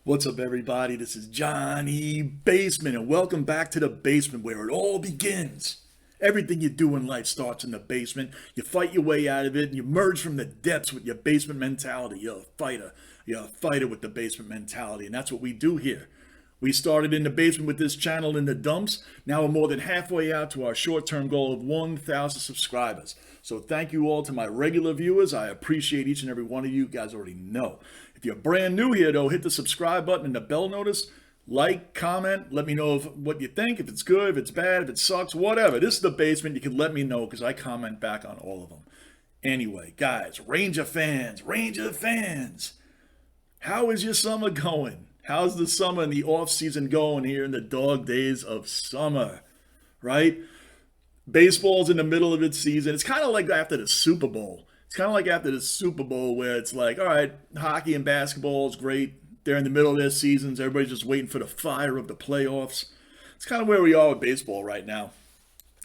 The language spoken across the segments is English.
What's up, everybody? This is Johnny Basement, and welcome back to the basement where it all begins. Everything you do in life starts in the basement. You fight your way out of it, and you emerge from the depths with your basement mentality. You're a fighter. You're a fighter with the basement mentality, and that's what we do here. We started in the basement with this channel in the dumps. Now we're more than halfway out to our short-term goal of 1,000 subscribers. So thank you all to my regular viewers. I appreciate each and every one of you. You guys already know. If you're brand new here, though, hit the subscribe button and the bell notice. Like, comment, let me know what you think, if it's good, if it's bad, if it sucks, whatever. This is the basement. You can let me know because I comment back on all of them. Anyway, guys, Ranger fans, how is your summer going? How's the summer and the off season going here in the dog days of summer, right? Baseball's in the middle of its season. It's kind of like after the Super Bowl. It's kind of like after the Super Bowl where it's like, all right, hockey and basketball is great. They're in the middle of their seasons. Everybody's just waiting for the fire of the playoffs. It's kind of where we are with baseball right now.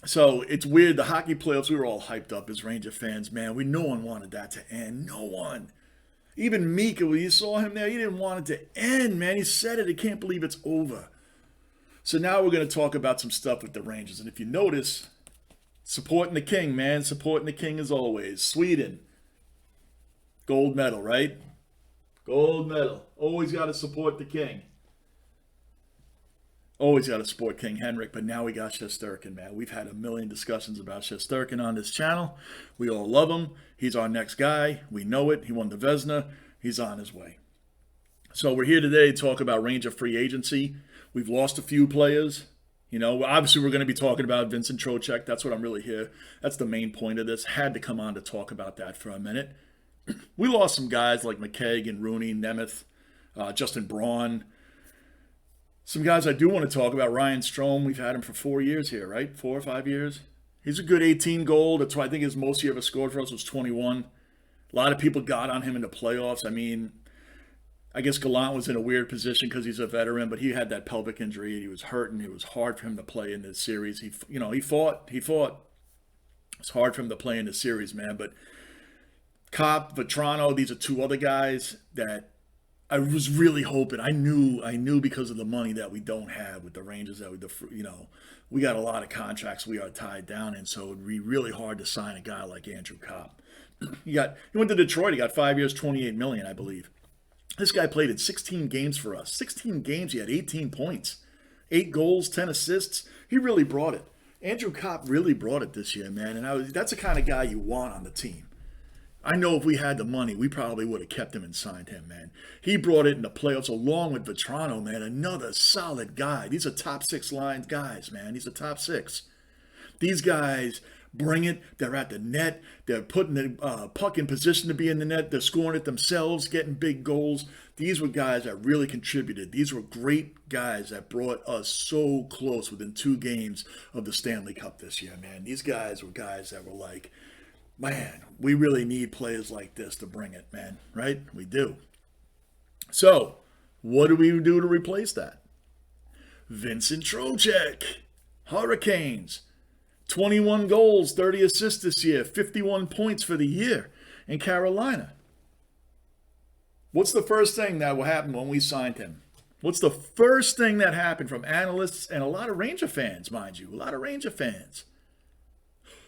So it's weird. The hockey playoffs, we were all hyped up as Ranger fans, man. No one wanted that to end. No one. Even Mika, when you saw him there, he didn't want it to end, man. He said it. He can't believe it's over. So now we're going to talk about some stuff with the Rangers. And if you notice, supporting the king, man. Supporting the king as always. Sweden. Gold medal, right? Gold medal. Always got to support the king. Always got to support King Henrik, but now we got Shesterkin, man. We've had a million discussions about Shesterkin on this channel. We all love him. He's our next guy. We know it. He won the Vezina. He's on his way. So we're here today to talk about Ranger free agency. We've lost a few players. You know, obviously we're going to be talking about Vincent Trocheck. That's what I'm really here. That's the main point of this. Had to come on to talk about that for a minute. We lost some guys like McKegg and Rooney, Nemeth, Justin Braun. Some guys I do want to talk about. Ryan Strohm, we've had him for 4 years here, right? 4 or 5 years. He's a good 18 goal. That's why I think his most he ever scored for us was 21. A lot of people got on him in the playoffs. I mean, I guess Gallant was in a weird position because he's a veteran, but he had that pelvic injury. He was hurting. It was hard for him to play in this series. He fought. It's hard for him to play in the series, man. But Copp, Vetrano, these are two other guys that I was really hoping. I knew because of the money that we don't have with the Rangers that we got a lot of contracts we are tied down in, so it'd be really hard to sign a guy like Andrew Copp. He went to Detroit. He got 5 years, $28 million, I believe. This guy played in 16 games for us. 16 games. He had 18 points, 8 goals, 10 assists. He really brought it. Andrew Copp really brought it this year, man. And that's the kind of guy you want on the team. I know if we had the money, we probably would have kept him and signed him, man. He brought it in the playoffs along with Vetrano, man. Another solid guy. These are top 6 line guys, man. These are top 6. These guys bring it. They're at the net. They're putting the puck in position to be in the net. They're scoring it themselves, getting big goals. These were guys that really contributed. These were great guys that brought us so close within 2 games of the Stanley Cup this year, man. These guys were guys that were like, man, we really need players like this to bring it, man, right? We do. So, what do we do to replace that? Vincent Trocheck, Hurricanes, 21 goals, 30 assists this year, 51 points for the year in Carolina. What's the first thing that will happen when we signed him? What's the first thing that happened from analysts and a lot of Ranger fans, mind you, a lot of Ranger fans?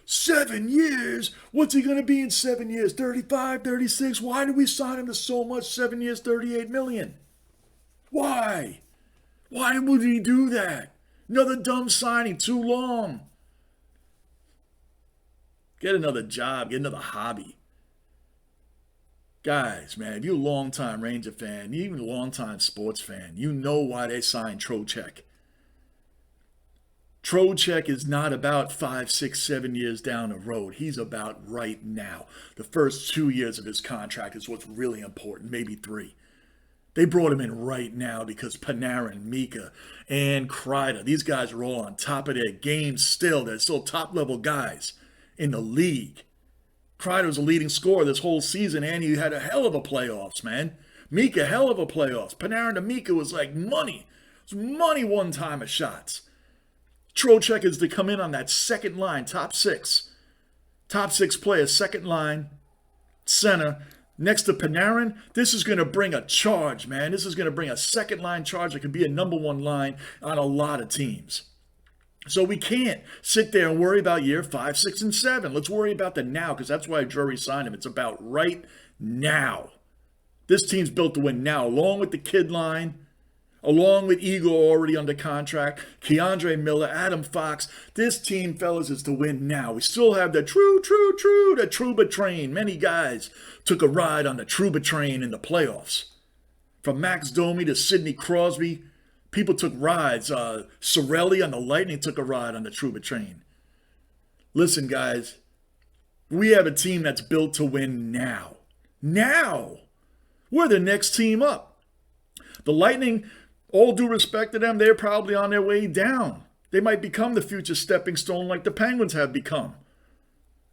7 years? What's he going to be in 7 years? 35, 36? Why did we sign him to so much? 7 years, 38 million. Why? Why would he do that? Another dumb signing, too long. Get another job, get another hobby. Guys, man, if you're a long-time Ranger fan, even a long-time sports fan, you know why they signed Trocheck. Trocheck is not about 5, 6, 7 years down the road. He's about right now. The first 2 years of his contract is what's really important, maybe 3. They brought him in right now because Panarin, Mika, and Kreider, these guys are all on top of their game still. They're still top-level guys in the league. Kreider was a leading scorer this whole season, and he had a hell of a playoffs, man. Mika, hell of a playoffs. Panarin to Mika was like money. It was money one time of shots. Trocheck is to come in on that second line, top 6. Top 6 players, second line, center, Next to Panarin, this is going to bring a charge, man. This is going to bring a second line charge that could be a number one line on a lot of teams. So we can't sit there and worry about year 5, 6, and 7. Let's worry about the now, because that's why Drury signed him. It's about right now. This team's built to win now, along with the kid line, along with Igor already under contract, Keandre Miller, Adam Fox. This team, fellas, is to win now. We still have the the Trouba train. Many guys took a ride on the Trouba train in the playoffs. From Max Domi to Sidney Crosby, people took rides. Cirelli on the Lightning took a ride on the Trouba train. Listen, guys, we have a team that's built to win now. Now! We're the next team up. The Lightning, all due respect to them, they're probably on their way down. They might become the future stepping stone like the Penguins have become.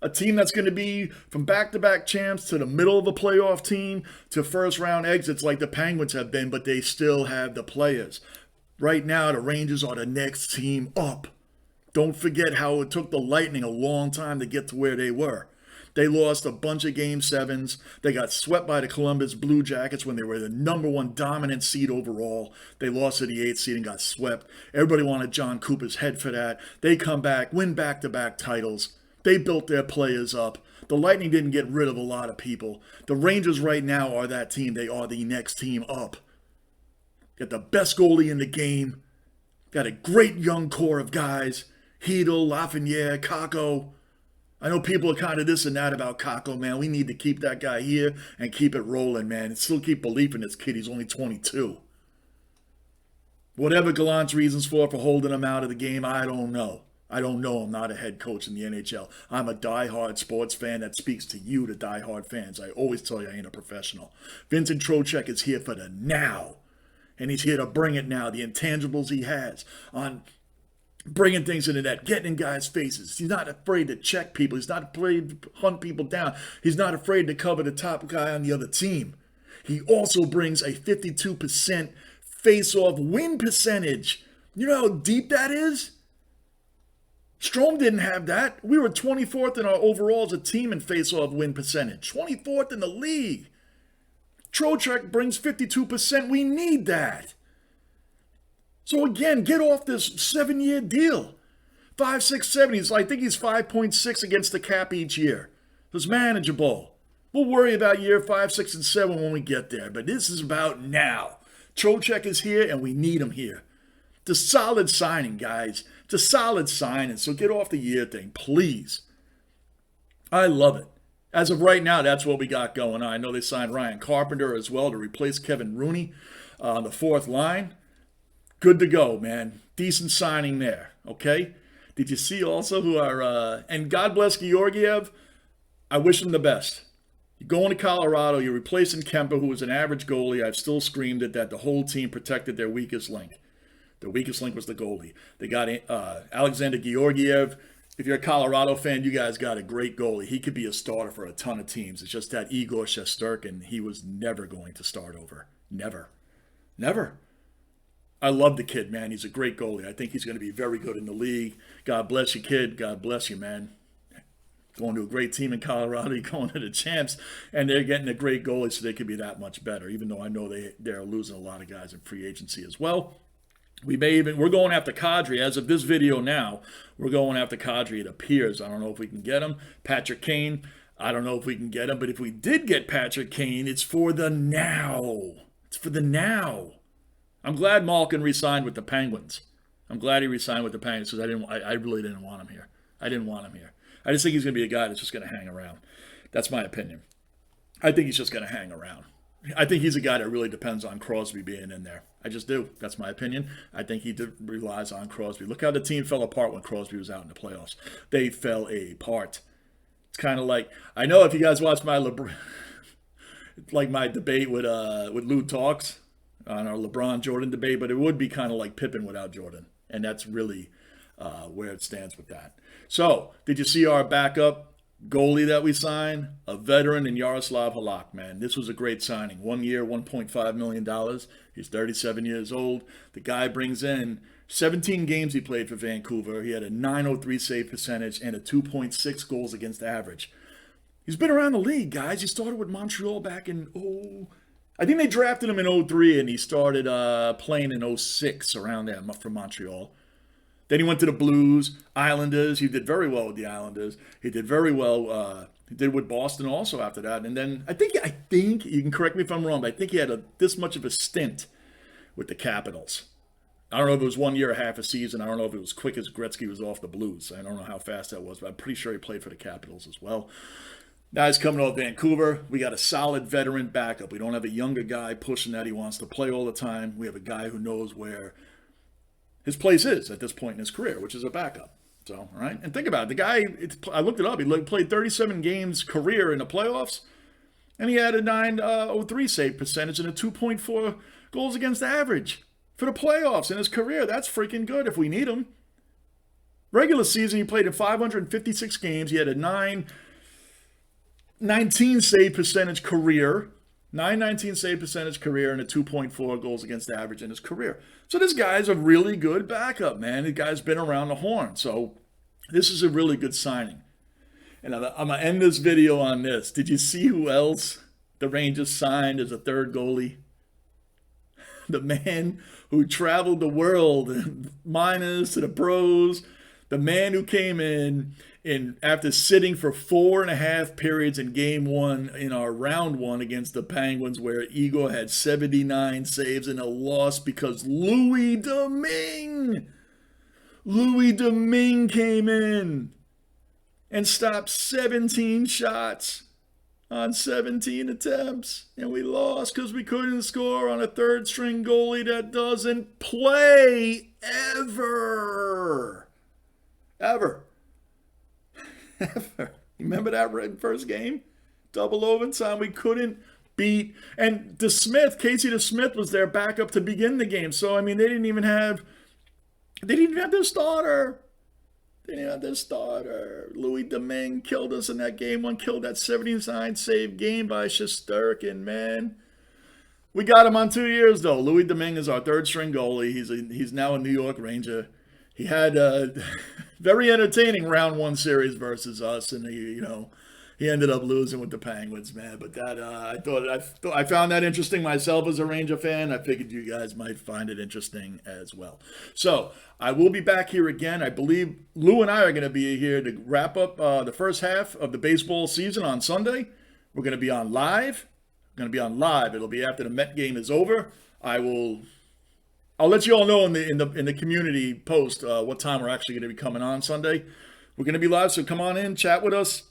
A team that's going to be from back-to-back champs to the middle of a playoff team to first-round exits like the Penguins have been, but they still have the players. Right now, the Rangers are the next team up. Don't forget how it took the Lightning a long time to get to where they were. They lost a bunch of Game 7s. They got swept by the Columbus Blue Jackets when they were the number one dominant seed overall. They lost to the 8th seed and got swept. Everybody wanted John Cooper's head for that. They come back, win back-to-back titles. They built their players up. The Lightning didn't get rid of a lot of people. The Rangers right now are that team. They are the next team up. Got the best goalie in the game. Got a great young core of guys. Hedl, Lafreniere, Kakko. I know people are kind of this and that about Kakko, man. We need to keep that guy here and keep it rolling, man. And still keep believing this kid. He's only 22. Whatever Gallant's reasons for holding him out of the game, I don't know. I don't know. I'm not a head coach in the NHL. I'm a diehard sports fan that speaks to you, the diehard fans. I always tell you I ain't a professional. Vincent Trocheck is here for the now. And he's here to bring it now. The intangibles he has on bringing things into net, getting in guys' faces. He's not afraid to check people. He's not afraid to hunt people down. He's not afraid to cover the top guy on the other team. He also brings a 52% face-off win percentage. You know how deep that is? Strohm didn't have that. We were 24th in our overall as a team in face-off win percentage. 24th in the league. Trocheck brings 52%. We need that. So again, get off this 7-year deal. 5, 6, 7. I think he's 5.6 against the cap each year. It's manageable. We'll worry about year 5, 6, and 7 when we get there. But this is about now. Trocheck is here, and we need him here. It's a solid signing, guys. It's a solid signing. So get off the year thing, please. I love it. As of right now, that's what we got going on. I know they signed Ryan Carpenter as well to replace Kevin Rooney on the fourth line. Good to go, man. Decent signing there, okay? Did you see also who are, and God bless Georgiev. I wish him the best. You're going to Colorado. You're replacing Kemper, who was an average goalie. I've still screamed it that the whole team protected their weakest link. The weakest link was the goalie. They got Alexander Georgiev. If you're a Colorado fan, you guys got a great goalie. He could be a starter for a ton of teams. It's just that Igor Shesterkin, he was never going to start over. Never. Never. I love the kid, man. He's a great goalie. I think he's going to be very good in the league. God bless you, kid. God bless you, man. Going to a great team in Colorado. You're going to the champs, and they're getting a great goalie, so they could be that much better, even though I know they're losing a lot of guys in free agency as well. We're going after Kadri. As of this video now, we're going after Kadri, it appears. I don't know if we can get him. Patrick Kane, I don't know if we can get him, but if we did get Patrick Kane, it's for the now. It's for the now. I'm glad Malkin re-signed with the Penguins. I'm glad he re-signed with the Penguins because I really didn't want him here. I didn't want him here. I just think he's going to be a guy that's just going to hang around. That's my opinion. I think he's just going to hang around. I think he's a guy that really depends on Crosby being in there. I just do. That's my opinion. I think he relies on Crosby. Look how the team fell apart when Crosby was out in the playoffs. They fell apart. It's kind of like, I know if you guys watch my my debate with Lou Talks on our LeBron Jordan debate, but it would be kind of like Pippen without Jordan. And that's really where it stands with that. So, did you see our backup goalie that we signed? A veteran in Yaroslav Halak, man. This was a great signing. 1 year, $1.5 million. He's 37 years old. The guy brings in 17 games he played for Vancouver. He had a .903 save percentage and a 2.6 goals against average. He's been around the league, guys. He started with Montreal back in, I think they drafted him in 03, and he started playing in 06 around there for Montreal. Then he went to the Blues, Islanders. He did very well with the Islanders. He did very well. He did with Boston also after that. And then I think you can correct me if I'm wrong, but I think he had this much of a stint with the Capitals. I don't know if it was 1 year or half a season. I don't know if it was quick as Gretzky was off the Blues. I don't know how fast that was, but I'm pretty sure he played for the Capitals as well. Now he's coming off Vancouver. We got a solid veteran backup. We don't have a younger guy pushing that he wants to play all the time. We have a guy who knows where his place is at this point in his career, which is a backup. So, all right. And think about it. The guy, I looked it up. He played 37 games career in the playoffs, and he had a .903 save percentage and a 2.4 goals against average for the playoffs in his career. That's freaking good if we need him. Regular season, he played in 556 games. He had a 919 save percentage career. 919 save percentage career and a 2.4 goals against average in his career. So this guy's a really good backup, man. The guy's been around the horn. So this is a really good signing. And I'm going to end this video on this. Did you see who else the Rangers signed as a third goalie? The man who traveled the world, minors to the pros. The man who came in after sitting for 4.5 periods in game one in our round one against the Penguins, where Igor had 79 saves and a loss because Louis Domingue came in and stopped 17 shots on 17 attempts. And we lost because we couldn't score on a third string goalie that doesn't play ever. Ever. Remember that first game? Double overtime. We couldn't beat. And Casey DeSmith was their backup to begin the game. So, I mean, they didn't even have their starter. They didn't have their starter. Louis Domingue killed us in that game. Killed that 79 save game by Shesterkin, man. We got him on 2 years, though. Louis Domingue is our third string goalie. He's now a New York Ranger. He had a very entertaining round one series versus us, and he ended up losing with the Penguins, man. But that I found that interesting myself as a Ranger fan. I figured you guys might find it interesting as well. So I will be back here again. I believe Lou and I are going to be here to wrap up the first half of the baseball season on Sunday. We're going to be on live. It'll be after the Met game is over. I'll let you all know in the community post what time we're actually going to be coming on Sunday. We're going to be live, so come on in, chat with us.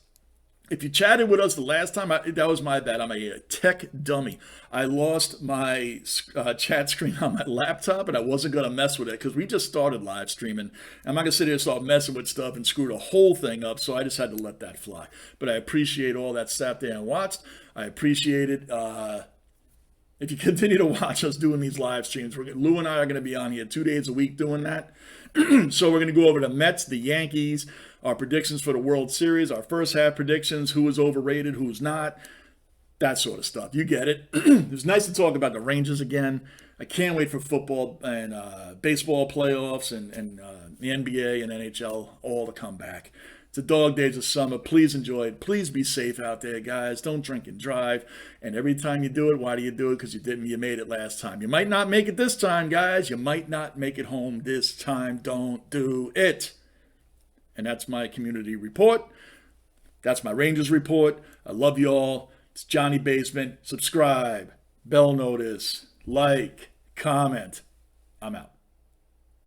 If you chatted with us the last time, that was my bad. I'm a tech dummy. I lost my chat screen on my laptop, and I wasn't going to mess with it because we just started live streaming. I'm not going to sit here and start messing with stuff and screw the whole thing up, so I just had to let that fly. But I appreciate all that sat there and watched. I appreciate it. If you continue to watch us doing these live streams, Lou and I are going to be on here 2 days a week doing that. So we're going to go over the Mets, the Yankees, our predictions for the World Series, our first half predictions, who is overrated, who's not, that sort of stuff. You get it. It was nice to talk about the Rangers again. I can't wait for football and baseball playoffs and the NBA and NHL all to come back. It's the dog days of summer. Please enjoy it. Please be safe out there, guys. Don't drink and drive. And every time you do it, why do you do it? Because you made it last time. You might not make it this time, guys. You might not make it home this time. Don't do it. And that's my community report. That's my Rangers report. I love you all. It's Johnny Basement. Subscribe, bell notice, like, comment. I'm out.